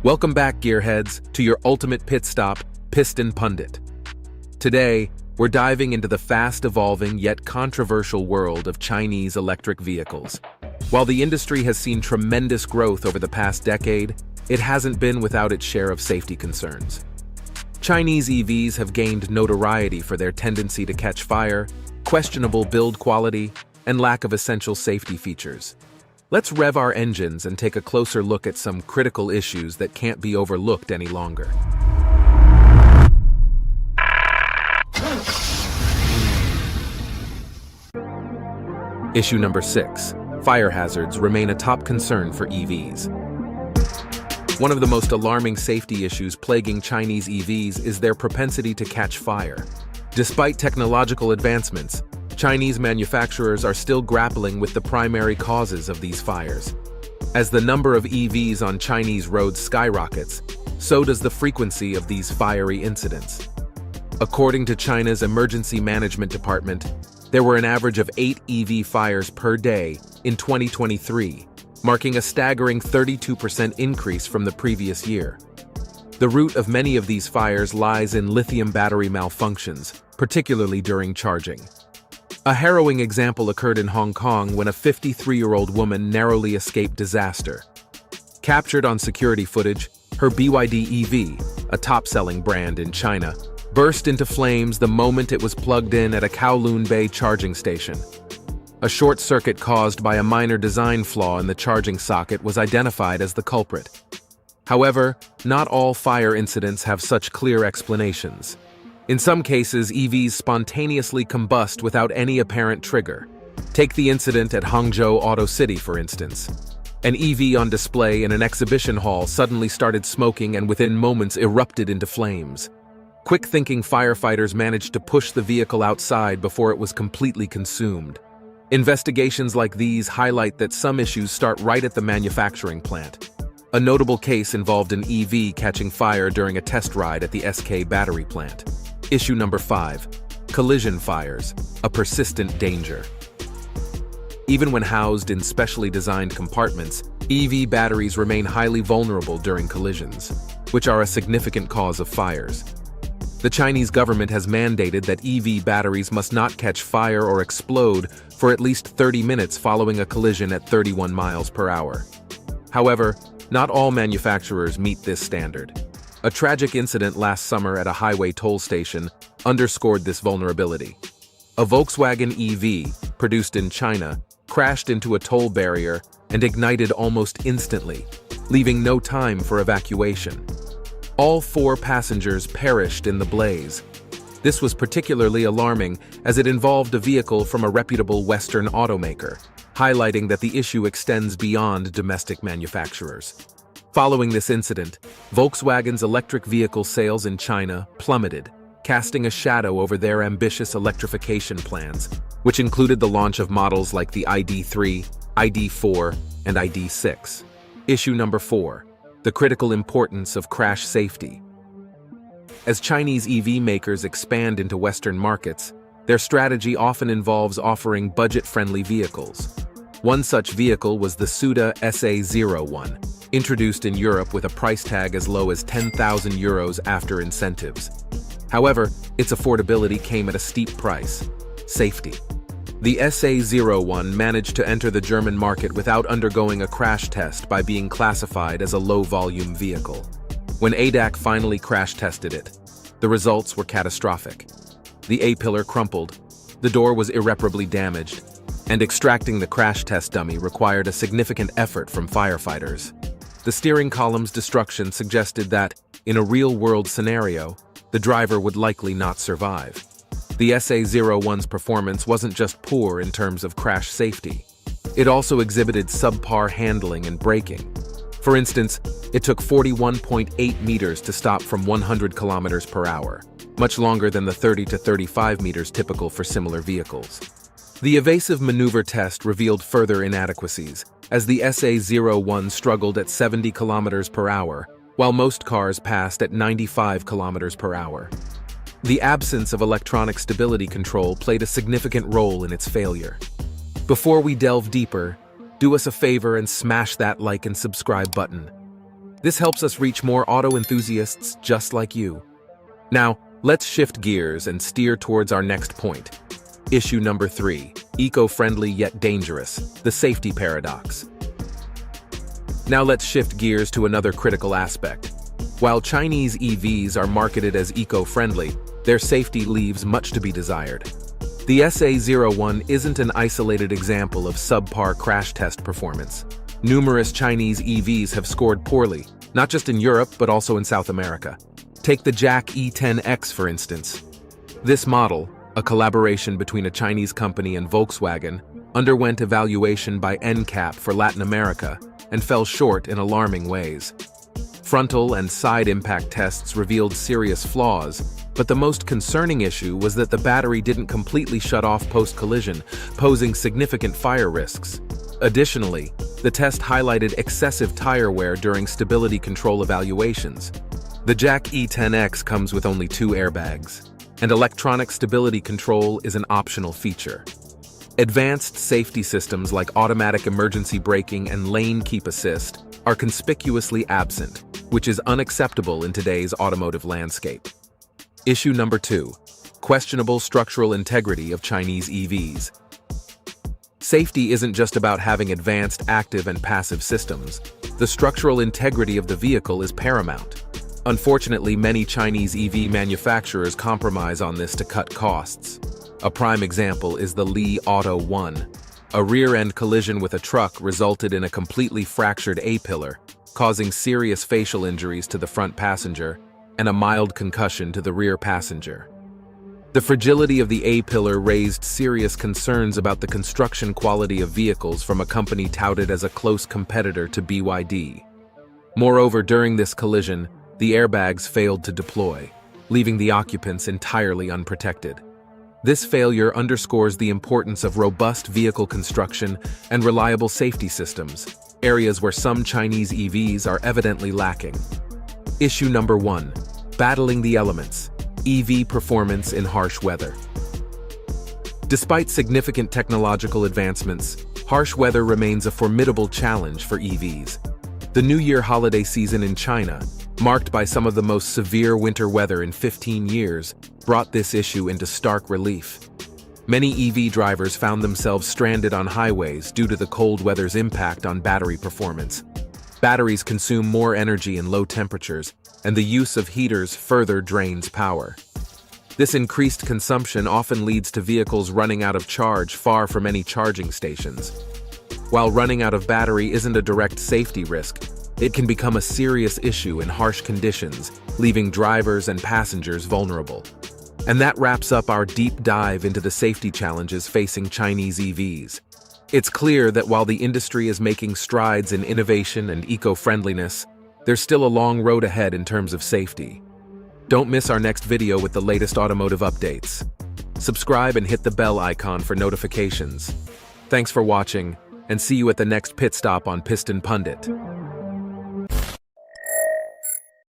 Welcome back, gearheads, to your ultimate pit stop, Piston Pundit. Today, we're diving into the fast-evolving yet controversial world of Chinese electric vehicles. While the industry has seen tremendous growth over the past decade, it hasn't been without its share of safety concerns. Chinese EVs have gained notoriety for their tendency to catch fire, questionable build quality, and lack of essential safety features. Let's rev our engines and take a closer look at some critical issues that can't be overlooked any longer. Issue number 6. Fire hazards remain a top concern for EVs. One of the most alarming safety issues plaguing Chinese EVs is their propensity to catch fire. Despite technological advancements, Chinese manufacturers are still grappling with the primary causes of these fires. As the number of EVs on Chinese roads skyrockets, so does the frequency of these fiery incidents. According to China's Emergency Management Department, there were an average of 8 EV fires per day in 2023, marking a staggering 32% increase from the previous year. The root of many of these fires lies in lithium battery malfunctions, particularly during charging. A harrowing example occurred in Hong Kong when a 53-year-old woman narrowly escaped disaster. Captured on security footage, her BYD EV, a top-selling brand in China, burst into flames the moment it was plugged in at a Kowloon Bay charging station. A short circuit caused by a minor design flaw in the charging socket was identified as the culprit. However, not all fire incidents have such clear explanations. In some cases, EVs spontaneously combust without any apparent trigger. Take the incident at Hangzhou Auto City, for instance. An EV on display in an exhibition hall suddenly started smoking and within moments erupted into flames. Quick-thinking firefighters managed to push the vehicle outside before it was completely consumed. Investigations like these highlight that some issues start right at the manufacturing plant. A notable case involved an EV catching fire during a test ride at the SK battery plant. Issue number 5. Collision fires, a persistent danger. Even when housed in specially designed compartments, EV batteries remain highly vulnerable during collisions, which are a significant cause of fires. The Chinese government has mandated that EV batteries must not catch fire or explode for at least 30 minutes following a collision at 31 miles per hour. However, not all manufacturers meet this standard. A tragic incident last summer at a highway toll station underscored this vulnerability. A Volkswagen EV, produced in China, crashed into a toll barrier and ignited almost instantly, leaving no time for evacuation. All 4 passengers perished in the blaze. This was particularly alarming as it involved a vehicle from a reputable Western automaker, highlighting that the issue extends beyond domestic manufacturers. Following this incident, Volkswagen's electric vehicle sales in China plummeted, casting a shadow over their ambitious electrification plans, which included the launch of models like the ID.3, ID.4, and ID.6. Issue number 4. The critical importance of crash safety. As Chinese EV makers expand into Western markets, their strategy often involves offering budget-friendly vehicles. One such vehicle was the Suda SA01, introduced in Europe with a price tag as low as €10,000 after incentives. However, its affordability came at a steep price: safety. The SA01 managed to enter the German market without undergoing a crash test by being classified as a low-volume vehicle. When ADAC finally crash-tested it, the results were catastrophic. The A-pillar crumpled, the door was irreparably damaged, and extracting the crash test dummy required a significant effort from firefighters. The steering column's destruction suggested that, in a real-world scenario, the driver would likely not survive. The SA01's performance wasn't just poor in terms of crash safety. It also exhibited subpar handling and braking. For instance, it took 41.8 meters to stop from 100 kilometers per hour, much longer than the 30 to 35 meters typical for similar vehicles. The evasive maneuver test revealed further inadequacies, as the SA01 struggled at 70 kilometers per hour, while most cars passed at 95 kilometers per hour. The absence of electronic stability control played a significant role in its failure. Before we delve deeper, do us a favor and smash that like and subscribe button. This helps us reach more auto enthusiasts just like you. Now, let's shift gears and steer towards our next point. Issue number 3, eco-friendly yet dangerous, the safety paradox. Now let's shift gears to another critical aspect. While Chinese EVs are marketed as eco-friendly, their safety leaves much to be desired. The SA01 isn't an isolated example of subpar crash test performance. Numerous Chinese EVs have scored poorly, not just in Europe but also in South America. Take the Jack E10X for instance. This model, a collaboration between a Chinese company and Volkswagen, underwent evaluation by NCAP for Latin America and fell short in alarming ways. Frontal and side impact tests revealed serious flaws, but the most concerning issue was that the battery didn't completely shut off post-collision, posing significant fire risks. Additionally, the test highlighted excessive tire wear during stability control evaluations. The Jack E10X comes with only 2 airbags, and electronic stability control is an optional feature. Advanced safety systems like automatic emergency braking and lane keep assist are conspicuously absent, which is unacceptable in today's automotive landscape. Issue number 2, questionable structural integrity of Chinese EVs. Safety isn't just about having advanced active and passive systems. The structural integrity of the vehicle is paramount. Unfortunately, many Chinese EV manufacturers compromise on this to cut costs. A prime example is the Li Auto 1. A rear-end collision with a truck resulted in a completely fractured A-pillar, causing serious facial injuries to the front passenger and a mild concussion to the rear passenger. The fragility of the A-pillar raised serious concerns about the construction quality of vehicles from a company touted as a close competitor to BYD. Moreover, during this collision, the airbags failed to deploy, leaving the occupants entirely unprotected. This failure underscores the importance of robust vehicle construction and reliable safety systems, areas where some Chinese EVs are evidently lacking. Issue number 1, battling the elements, EV performance in harsh weather. Despite significant technological advancements, harsh weather remains a formidable challenge for EVs. The New Year holiday season in China, marked by some of the most severe winter weather in 15 years, brought this issue into stark relief. Many EV drivers found themselves stranded on highways due to the cold weather's impact on battery performance. Batteries consume more energy in low temperatures, and the use of heaters further drains power. This increased consumption often leads to vehicles running out of charge far from any charging stations. While running out of battery isn't a direct safety risk, it can become a serious issue in harsh conditions, leaving drivers and passengers vulnerable. And that wraps up our deep dive into the safety challenges facing Chinese EVs. It's clear that while the industry is making strides in innovation and eco-friendliness, there's still a long road ahead in terms of safety. Don't miss our next video with the latest automotive updates. Subscribe and hit the bell icon for notifications. Thanks for watching, and see you at the next pit stop on Piston Pundit.